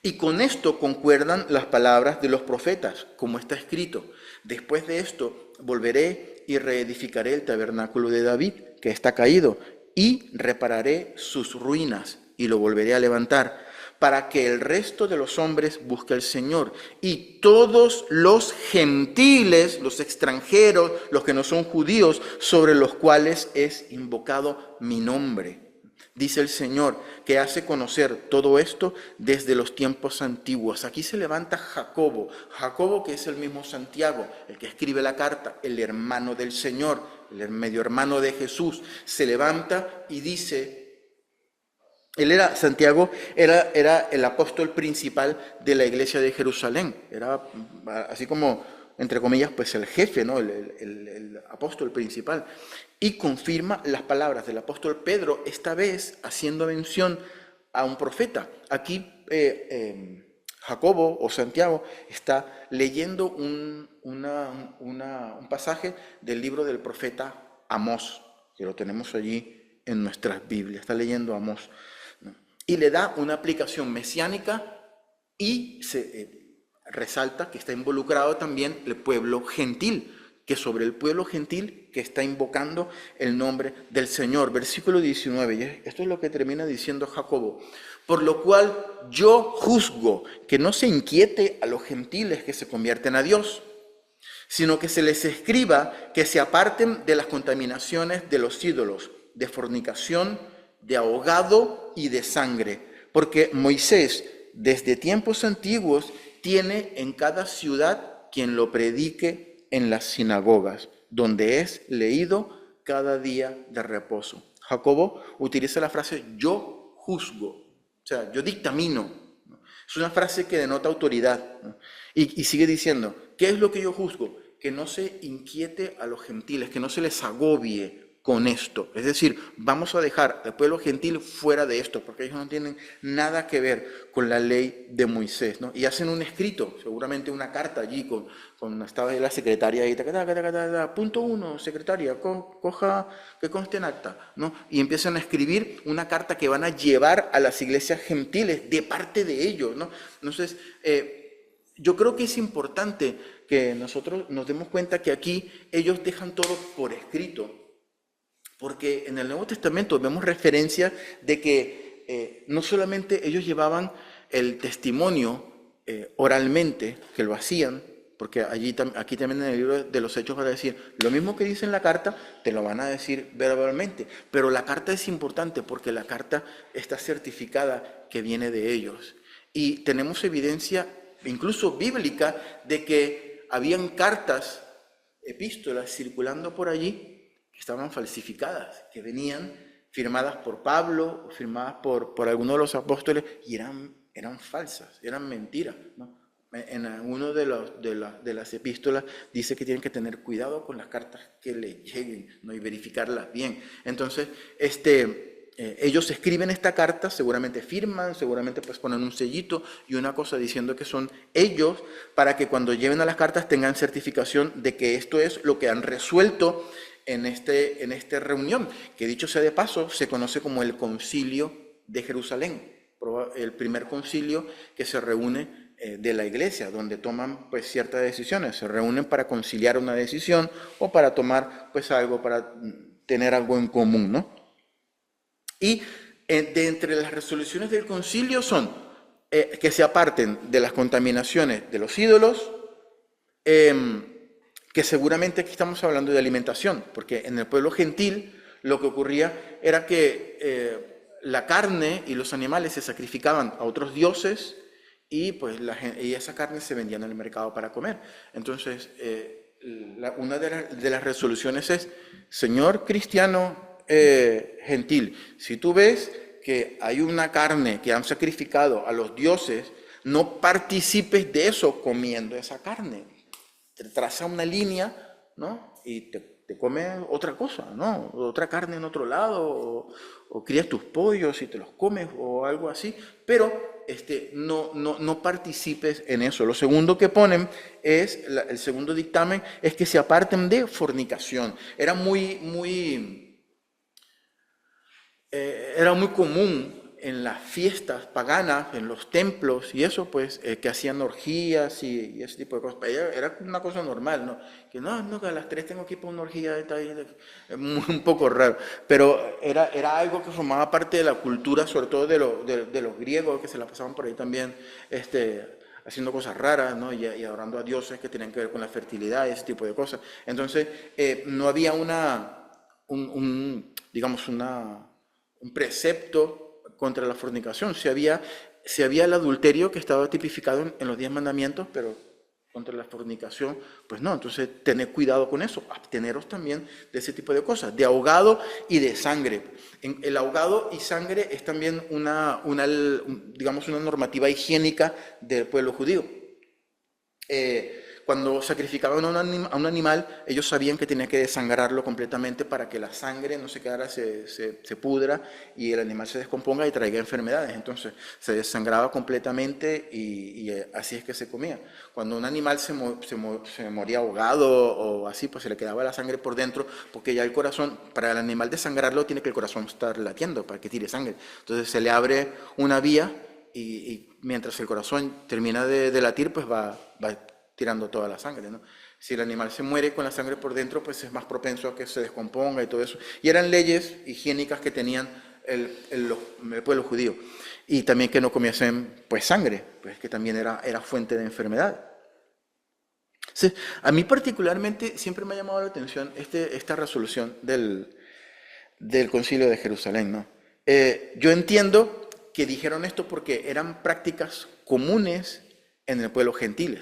Y con esto concuerdan las palabras de los profetas, como está escrito: después de esto volveré y reedificaré el tabernáculo de David, que está caído, y repararé sus ruinas y lo volveré a levantar, para que el resto de los hombres busque al Señor. Y todos los gentiles, los extranjeros, los que no son judíos, sobre los cuales es invocado mi nombre. Dice el Señor, que hace conocer todo esto desde los tiempos antiguos. Aquí se levanta Jacobo, que es el mismo Santiago, el que escribe la carta, el hermano del Señor, el medio hermano de Jesús. Se levanta y dice, Santiago era el apóstol principal de la iglesia de Jerusalén. Era así como, entre comillas, pues el jefe, ¿no? El apóstol principal. Y confirma las palabras del apóstol Pedro, esta vez haciendo mención a un profeta. Aquí Jacobo o Santiago está leyendo un pasaje del libro del profeta Amós, que lo tenemos allí en nuestras Biblias. Está leyendo Amós, ¿no? Y le da una aplicación mesiánica y se resalta que está involucrado también el pueblo gentil, que sobre el pueblo gentil que está invocando el nombre del Señor. Versículo 19, y esto es lo que termina diciendo Jacobo: por lo cual yo juzgo que no se inquiete a los gentiles que se convierten a Dios, sino que se les escriba que se aparten de las contaminaciones de los ídolos, de fornicación, de ahogado y de sangre, porque Moisés desde tiempos antiguos tiene en cada ciudad quien lo predique en las sinagogas, donde es leído cada día de reposo. Jacobo utiliza la frase yo juzgo, o sea, yo dictamino, ¿no? Es una frase que denota autoridad, ¿no? Y sigue diciendo, ¿qué es lo que yo juzgo? Que no se inquiete a los gentiles, que no se les agobie con esto. Es decir, vamos a dejar al pueblo gentil fuera de esto, porque ellos no tienen nada que ver con la ley de Moisés, ¿no? Y hacen un escrito, seguramente una carta allí, estaba la secretaria ahí, punto 1, secretaria, coja que conste en acta, ¿no? Y empiezan a escribir una carta que van a llevar a las iglesias gentiles de parte de ellos, ¿no? Entonces, yo creo que es importante que nosotros nos demos cuenta que aquí ellos dejan todo por escrito, porque en el Nuevo Testamento vemos referencia de que no solamente ellos llevaban el testimonio oralmente, que lo hacían, porque aquí también en el libro de los Hechos van a decir, lo mismo que dice en la carta, te lo van a decir verbalmente, pero la carta es importante porque la carta está certificada que viene de ellos. Y tenemos evidencia, incluso bíblica, de que habían cartas, epístolas circulando por allí, que estaban falsificadas, que venían firmadas por Pablo, firmadas por alguno de los apóstoles, y eran falsas, eran mentiras, ¿no? En uno de las epístolas dice que tienen que tener cuidado con las cartas que le lleguen, ¿no? Y verificarlas bien. Entonces, ellos escriben esta carta, seguramente firman, seguramente pues ponen un sellito y una cosa diciendo que son ellos, para que cuando lleven a las cartas tengan certificación de que esto es lo que han resuelto en esta reunión, que dicho sea de paso, se conoce como el Concilio de Jerusalén, el primer concilio que se reúne de la iglesia, donde toman pues ciertas decisiones, se reúnen para conciliar una decisión o para tomar pues algo, para tener algo en común, ¿no? Y de entre las resoluciones del concilio son que se aparten de las contaminaciones de los ídolos, que seguramente aquí estamos hablando de alimentación, porque en el pueblo gentil lo que ocurría era que la carne y los animales se sacrificaban a otros dioses y pues esa carne se vendía en el mercado para comer. Entonces, una de las resoluciones es, señor cristiano gentil, si tú ves que hay una carne que han sacrificado a los dioses no participes de eso comiendo esa carne. Te traza una línea, ¿no? Y te comes otra cosa, ¿no? Otra carne en otro lado, o crías tus pollos y te los comes, o algo así, pero no participes en eso. Lo segundo que ponen es, el segundo dictamen, es que se aparten de fornicación. Era muy común en las fiestas paganas, en los templos y eso, pues, que hacían orgías y ese tipo de cosas. Era una cosa normal, ¿no? Que no, que a las 3 tengo que ir para una orgía, es un poco raro, pero era algo que formaba parte de la cultura, sobre todo de los griegos, que se la pasaban por ahí también, haciendo cosas raras, ¿no? Y adorando a dioses que tenían que ver con la fertilidad y ese tipo de cosas. Entonces, no había digamos, un precepto contra la fornicación. Si había el adulterio que estaba tipificado en los 10 mandamientos, pero contra la fornicación, pues no. Entonces, tened cuidado con eso, absteneros también de ese tipo de cosas, de ahogado y de sangre. El ahogado y sangre es también digamos, una normativa higiénica del pueblo judío. Cuando sacrificaban a un animal, ellos sabían que tenían que desangrarlo completamente para que la sangre no se quedara, se pudra y el animal se descomponga y traiga enfermedades. Entonces se desangraba completamente y así es que se comía. Cuando un animal se moría ahogado o así, pues se le quedaba la sangre por dentro, porque ya el corazón, para el animal desangrarlo, tiene que el corazón estar latiendo para que tire sangre. Entonces se le abre una vía y mientras el corazón termina de latir, pues va tirando toda la sangre, ¿no? Si el animal se muere con la sangre por dentro, pues es más propenso a que se descomponga y todo eso. Y eran leyes higiénicas que tenían el pueblo judío. Y también que no comiesen, pues, sangre, pues que también era fuente de enfermedad. Sí, a mí particularmente siempre me ha llamado la atención esta resolución del Concilio de Jerusalén, ¿no? Yo entiendo que dijeron esto porque eran prácticas comunes en el pueblo gentil.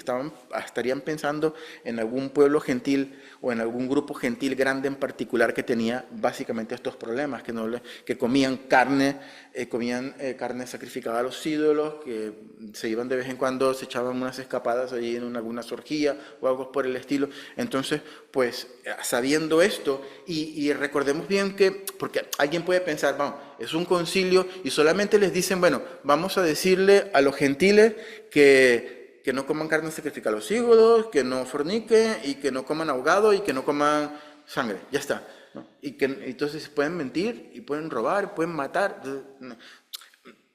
Estarían pensando en algún pueblo gentil o en algún grupo gentil grande en particular que tenía básicamente estos problemas, que comían carne sacrificada a los ídolos, que se iban de vez en cuando, se echaban unas escapadas allí en alguna orgía o algo por el estilo. Entonces, pues, sabiendo esto, y recordemos bien que, porque alguien puede pensar, vamos, es un concilio y solamente les dicen, bueno, vamos a decirle a los gentiles que no coman carne sacrificada a los ídolos, que no forniquen y que no coman ahogado y que no coman sangre, ya está, ¿no? Y que entonces pueden mentir y pueden robar, y pueden matar.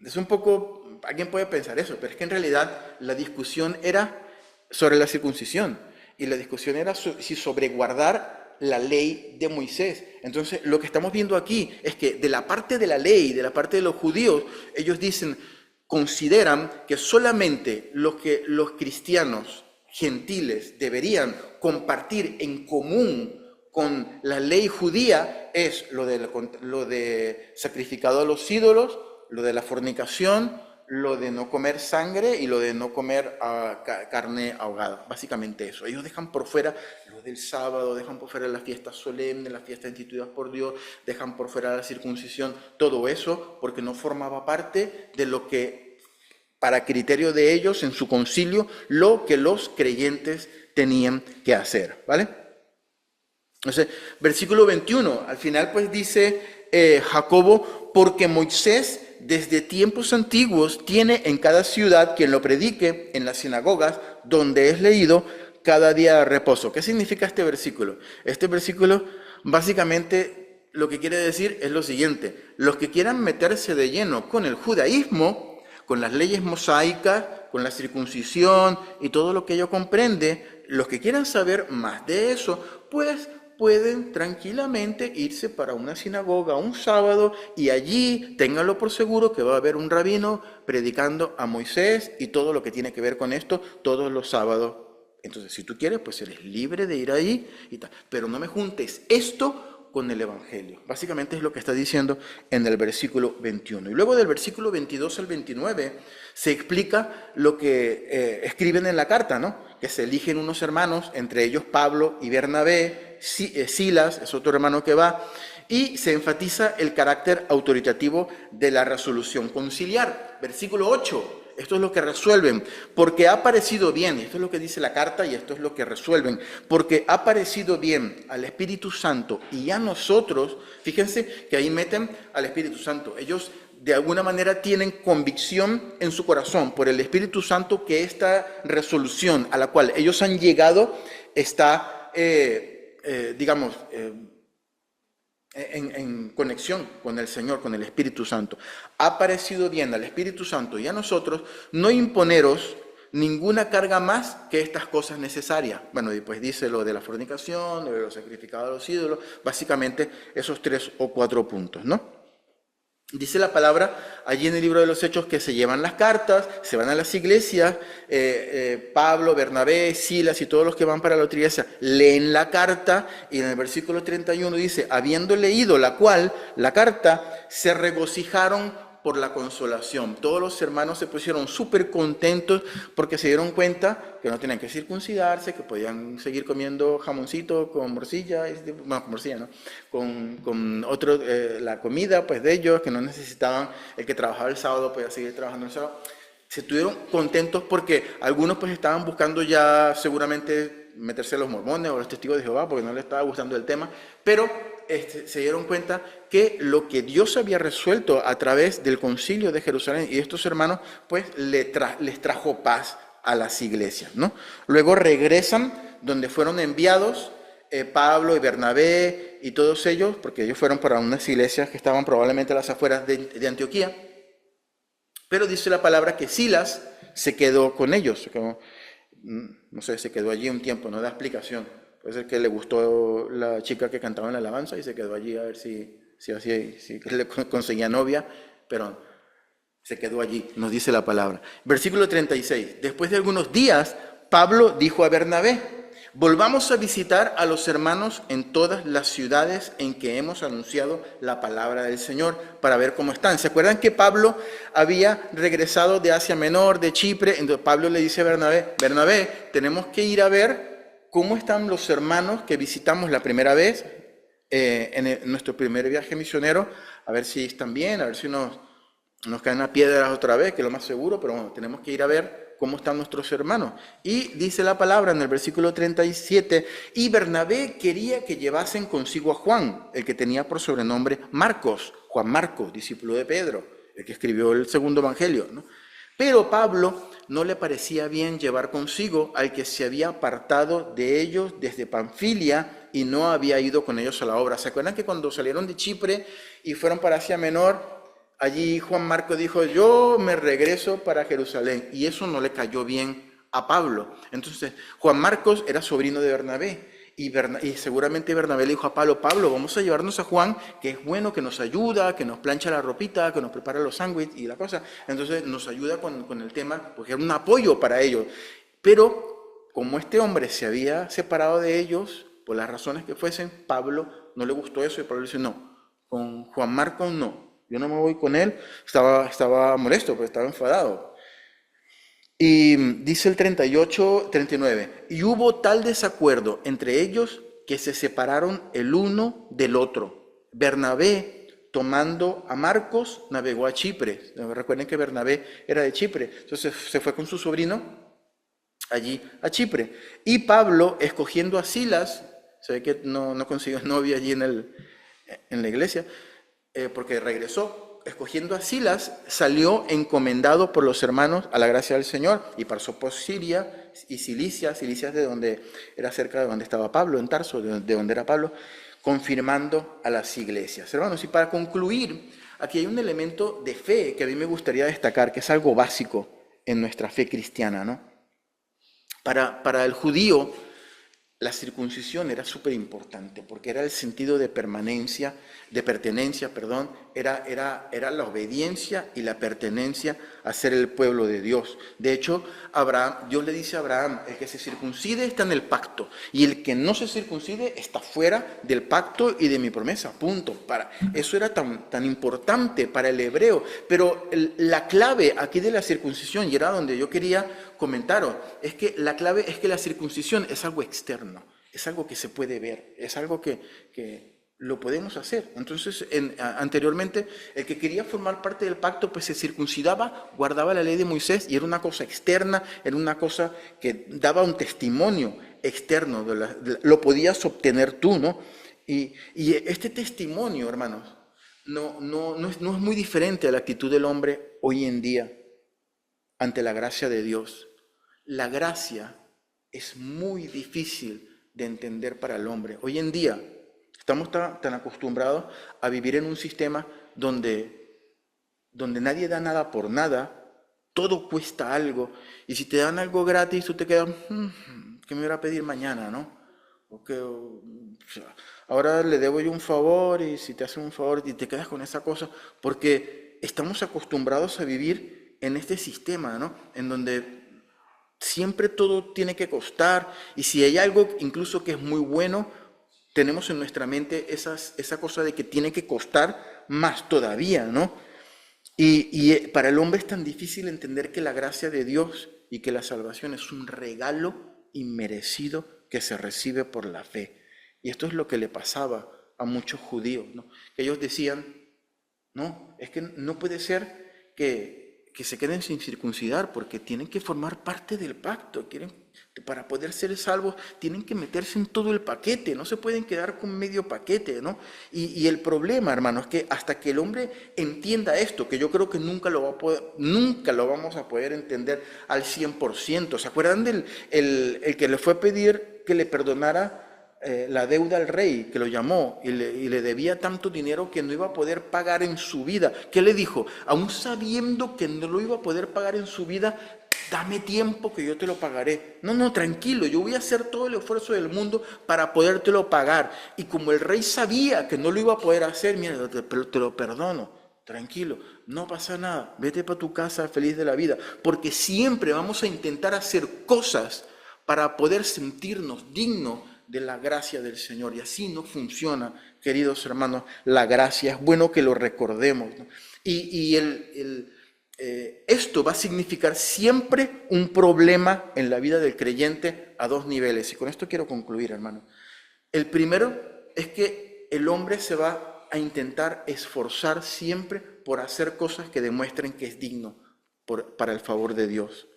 Es un poco, alguien puede pensar eso, pero es que en realidad la discusión era sobre la circuncisión y la discusión era si sobre guardar la ley de Moisés. Entonces, lo que estamos viendo aquí es que de la parte de la ley, de la parte de los judíos, ellos consideran que solamente lo que los cristianos gentiles deberían compartir en común con la ley judía es lo de sacrificado a los ídolos, lo de la fornicación, lo de no comer sangre y lo de no comer carne ahogada. Básicamente eso. Ellos dejan por fuera lo del sábado, dejan por fuera las fiestas solemnes, las fiestas instituidas por Dios, dejan por fuera la circuncisión, todo eso porque no formaba parte de lo que, para criterio de ellos, en su concilio, lo que los creyentes tenían que hacer, ¿vale? Entonces, versículo 21, al final pues dice Jacobo, porque Moisés desde tiempos antiguos tiene en cada ciudad quien lo predique en las sinagogas donde es leído cada día de reposo. ¿Qué significa este versículo? Este versículo básicamente lo que quiere decir es lo siguiente: los que quieran meterse de lleno con el judaísmo, con las leyes mosaicas, con la circuncisión y todo lo que ello comprende, los que quieran saber más de eso, pues pueden tranquilamente irse para una sinagoga un sábado y allí ténganlo por seguro que va a haber un rabino predicando a Moisés y todo lo que tiene que ver con esto todos los sábados. Entonces, si tú quieres, pues eres libre de ir ahí y tal. Pero no me juntes esto con el Evangelio. Básicamente es lo que está diciendo en el versículo 21. Y luego del versículo 22 al 29 se explica lo que escriben en la carta, ¿no? Que se eligen unos hermanos, entre ellos Pablo y Bernabé, Silas es otro hermano que va, y se enfatiza el carácter autoritativo de la resolución conciliar. Versículo 8, esto es lo que resuelven, porque ha parecido bien, esto es lo que dice la carta y esto es lo que resuelven, porque ha parecido bien al Espíritu Santo y a nosotros. Fíjense que ahí meten al Espíritu Santo. Ellos de alguna manera tienen convicción en su corazón por el Espíritu Santo que esta resolución a la cual ellos han llegado está, en conexión con el Señor, con el Espíritu Santo. Ha parecido bien al Espíritu Santo y a nosotros no imponeros ninguna carga más que estas cosas necesarias. Bueno, y pues dice lo de la fornicación, lo de los sacrificados a los ídolos, básicamente esos 3 o 4 puntos, ¿no? Dice la palabra allí en el libro de los Hechos que se llevan las cartas, se van a las iglesias, Pablo, Bernabé, Silas y todos los que van para la otra iglesia leen la carta, y en el versículo 31 dice, habiendo leído la cual, la carta, se regocijaron por la consolación. Todos los hermanos se pusieron súper contentos porque se dieron cuenta que no tenían que circuncidarse, que podían seguir comiendo jamoncito con morcilla, bueno, con morcilla, ¿no? Con otro, la comida pues de ellos, que no necesitaban, el que trabajaba el sábado podía seguir trabajando el sábado. Se estuvieron contentos porque algunos pues estaban buscando ya seguramente meterse a los mormones o a los testigos de Jehová porque no les estaba gustando el tema, pero se dieron cuenta que lo que Dios había resuelto a través del concilio de Jerusalén y estos hermanos, pues les trajo paz a las iglesias, ¿no? Luego regresan donde fueron enviados Pablo y Bernabé y todos ellos, porque ellos fueron para unas iglesias que estaban probablemente a las afueras de Antioquía, pero dice la palabra que Silas se quedó con ellos, no sé, se quedó allí un tiempo, no da explicación. Puede ser que le gustó la chica que cantaba en la alabanza y se quedó allí a ver si le conseguía novia, pero se quedó allí, nos dice la palabra. Versículo 36. Después de algunos días, Pablo dijo a Bernabé, volvamos a visitar a los hermanos en todas las ciudades en que hemos anunciado la palabra del Señor para ver cómo están. ¿Se acuerdan que Pablo había regresado de Asia Menor, de Chipre? Entonces Pablo le dice a Bernabé, tenemos que ir a ver cómo están los hermanos que visitamos la primera vez en nuestro primer viaje misionero, a ver si están bien, a ver si nos caen a piedras otra vez, que es lo más seguro, pero bueno, tenemos que ir a ver cómo están nuestros hermanos. Y dice la palabra en el versículo 37, y Bernabé quería que llevasen consigo a Juan, el que tenía por sobrenombre Marcos, Juan Marcos, discípulo de Pedro, el que escribió el segundo evangelio, ¿no? Pero Pablo no le parecía bien llevar consigo al que se había apartado de ellos desde Panfilia y no había ido con ellos a la obra. ¿Se acuerdan que cuando salieron de Chipre y fueron para Asia Menor, allí Juan Marcos dijo, yo me regreso para Jerusalén? Y eso no le cayó bien a Pablo. Entonces, Juan Marcos era sobrino de Bernabé. Y seguramente Bernabé le dijo a Pablo, vamos a llevarnos a Juan, que es bueno, que nos ayuda, que nos plancha la ropita, que nos prepara los sándwiches y la cosa. Entonces nos ayuda con el tema, porque era un apoyo para ellos. Pero como este hombre se había separado de ellos, por las razones que fuesen, Pablo no le gustó eso y Pablo dice, no, con Juan Marcos no, yo no me voy con él. Estaba molesto, porque estaba enfadado. Y dice el 39, y hubo tal desacuerdo entre ellos que se separaron el uno del otro. Bernabé, tomando a Marcos, navegó a Chipre. Recuerden que Bernabé era de Chipre. Entonces se fue con su sobrino allí a Chipre. Y Pablo, escogiendo a Silas, se ve que no consiguió novia allí en la iglesia, porque regresó. Escogiendo a Silas, salió encomendado por los hermanos a la gracia del Señor y pasó por Siria y Cilicia es de donde era cerca de donde estaba Pablo, en Tarso, de donde era Pablo, confirmando a las iglesias. Hermanos, y para concluir, aquí hay un elemento de fe que a mí me gustaría destacar, que es algo básico en nuestra fe cristiana, ¿no? Para el judío, la circuncisión era súper importante porque era el sentido de pertenencia, era la obediencia y la pertenencia a ser el pueblo de Dios. De hecho, Dios le dice a Abraham, el que se circuncide está en el pacto y el que no se circuncide está fuera del pacto y de mi promesa, punto. Eso era tan importante para el hebreo, pero la clave aquí de la circuncisión, y era donde yo quería comentaros, es que la clave es que la circuncisión es algo externo, es algo que se puede ver, es algo que lo podemos hacer. Entonces, anteriormente, el que quería formar parte del pacto, pues se circuncidaba, guardaba la ley de Moisés, y era una cosa externa, era una cosa que daba un testimonio externo, lo podías obtener tú, ¿no? Y este testimonio, hermanos, no es muy diferente a la actitud del hombre hoy en día ante la gracia de Dios. La gracia es muy difícil de entender para el hombre. Hoy en día estamos tan acostumbrados a vivir en un sistema donde nadie da nada por nada, todo cuesta algo, y si te dan algo gratis, tú te quedas, ¿qué me voy a pedir mañana, no? Ahora le debo yo un favor, y si te hacen un favor y te quedas con esa cosa, porque estamos acostumbrados a vivir en este sistema, ¿no? En donde siempre todo tiene que costar, y si hay algo incluso que es muy bueno, tenemos en nuestra mente esa cosa de que tiene que costar más todavía, ¿no? Y para el hombre es tan difícil entender que la gracia de Dios y que la salvación es un regalo inmerecido que se recibe por la fe. Y esto es lo que le pasaba a muchos judíos, ¿no? Que ellos decían, no, es que no puede ser que se queden sin circuncidar, porque tienen que formar parte del pacto. Para poder ser salvos tienen que meterse en todo el paquete, no se pueden quedar con medio paquete, ¿no? Y el problema, hermano, es que hasta que el hombre entienda esto, que yo creo que nunca lo vamos a poder entender al 100%. ¿Se acuerdan el que le fue a pedir que le perdonara la deuda al rey, que lo llamó y le debía tanto dinero que no iba a poder pagar en su vida? ¿Qué le dijo? Aún sabiendo que no lo iba a poder pagar en su vida, dame tiempo que yo te lo pagaré. No, tranquilo, yo voy a hacer todo el esfuerzo del mundo para podértelo pagar. Y como el rey sabía que no lo iba a poder hacer, mira, te lo perdono. Tranquilo, no pasa nada, vete para tu casa feliz de la vida, porque siempre vamos a intentar hacer cosas para poder sentirnos dignos de la gracia del Señor, y así no funciona, queridos hermanos. La gracia es bueno que lo recordemos, ¿no? Y esto va a significar siempre un problema en la vida del creyente a dos niveles, y con esto quiero concluir, hermano. El primero es que el hombre se va a intentar esforzar siempre por hacer cosas que demuestren que es digno para el favor de Dios.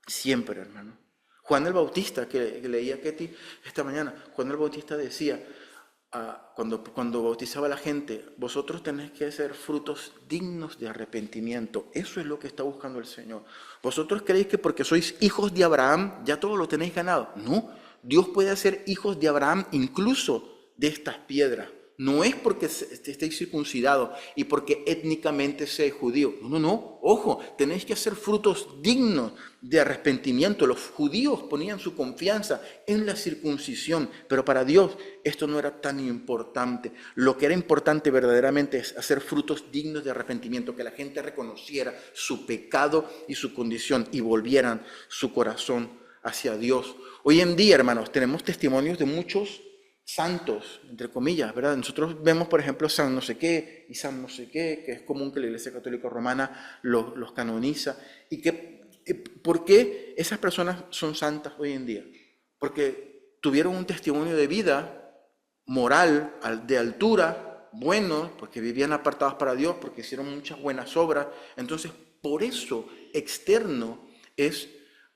Siempre, hermano. Juan el Bautista, que leía Ketty esta mañana, Juan el Bautista decía, cuando bautizaba a la gente, vosotros tenéis que hacer frutos dignos de arrepentimiento. Eso es lo que está buscando el Señor. Vosotros creéis que porque sois hijos de Abraham ya todo lo tenéis ganado. No, Dios puede hacer hijos de Abraham incluso de estas piedras. No es porque estéis circuncidados y porque étnicamente seáis judíos. No. Ojo, tenéis que hacer frutos dignos de arrepentimiento. Los judíos ponían su confianza en la circuncisión, pero para Dios esto no era tan importante. Lo que era importante verdaderamente es hacer frutos dignos de arrepentimiento, que la gente reconociera su pecado y su condición y volvieran su corazón hacia Dios. Hoy en día, hermanos, tenemos testimonios de muchos santos, entre comillas, ¿verdad? Nosotros vemos, por ejemplo, San no sé qué y San no sé qué, que es común que la Iglesia Católica Romana los canoniza. ¿Por qué esas personas son santas hoy en día? Porque tuvieron un testimonio de vida moral, de altura, bueno, porque vivían apartados para Dios, porque hicieron muchas buenas obras. Entonces, por eso externo es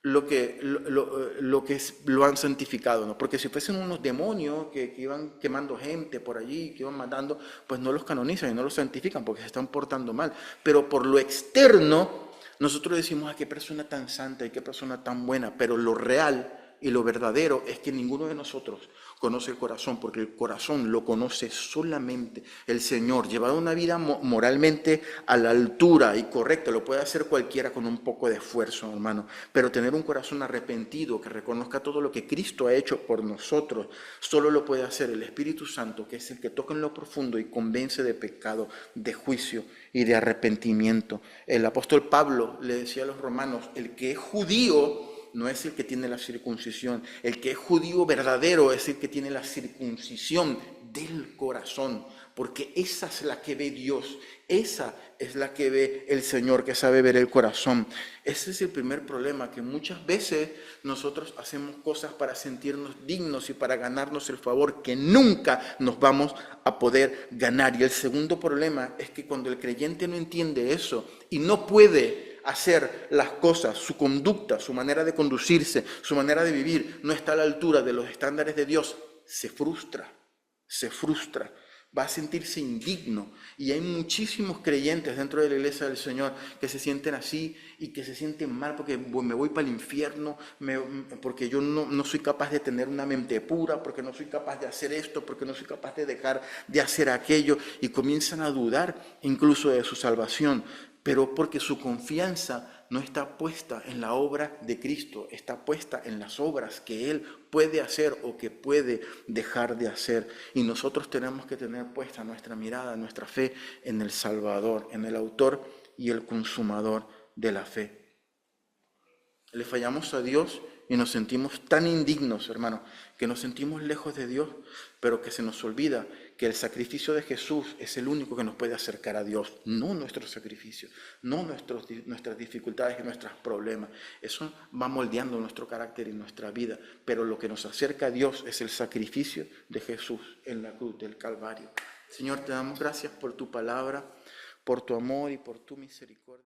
lo que lo han santificado, ¿no? Porque si fuesen unos demonios que iban quemando gente por allí, que iban matando, pues no los canonizan y no los santifican porque se están portando mal. Pero por lo externo, nosotros decimos, qué persona tan santa y qué persona tan buena, pero lo real y lo verdadero es que ninguno de nosotros conoce el corazón, porque el corazón lo conoce solamente el Señor. Llevar una vida moralmente a la altura y correcta lo puede hacer cualquiera con un poco de esfuerzo, hermano, pero tener un corazón arrepentido que reconozca todo lo que Cristo ha hecho por nosotros, solo lo puede hacer el Espíritu Santo, que es el que toca en lo profundo y convence de pecado, de juicio y de arrepentimiento. El apóstol Pablo le decía a los romanos, el que es judío no es el que tiene la circuncisión. El que es judío verdadero es el que tiene la circuncisión del corazón, porque esa es la que ve Dios. Esa es la que ve el Señor, que sabe ver el corazón. Ese es el primer problema, que muchas veces nosotros hacemos cosas para sentirnos dignos y para ganarnos el favor que nunca nos vamos a poder ganar. Y el segundo problema es que cuando el creyente no entiende eso y no puede hacer las cosas, su conducta, su manera de conducirse, su manera de vivir, no está a la altura de los estándares de Dios, se frustra, va a sentirse indigno. Y hay muchísimos creyentes dentro de la iglesia del Señor que se sienten así y que se sienten mal porque me voy para el infierno, porque yo no soy capaz de tener una mente pura, porque no soy capaz de hacer esto, porque no soy capaz de dejar de hacer aquello, y comienzan a dudar incluso de su salvación, pero porque su confianza no está puesta en la obra de Cristo, está puesta en las obras que Él puede hacer o que puede dejar de hacer. Y nosotros tenemos que tener puesta nuestra mirada, nuestra fe en el Salvador, en el autor y el consumador de la fe. Le fallamos a Dios y nos sentimos tan indignos, hermano, que nos sentimos lejos de Dios, pero que se nos olvida que el sacrificio de Jesús es el único que nos puede acercar a Dios, no nuestro sacrificio, no nuestras dificultades y nuestros problemas. Eso va moldeando nuestro carácter y nuestra vida, pero lo que nos acerca a Dios es el sacrificio de Jesús en la cruz del Calvario. Señor, te damos gracias por tu palabra, por tu amor y por tu misericordia.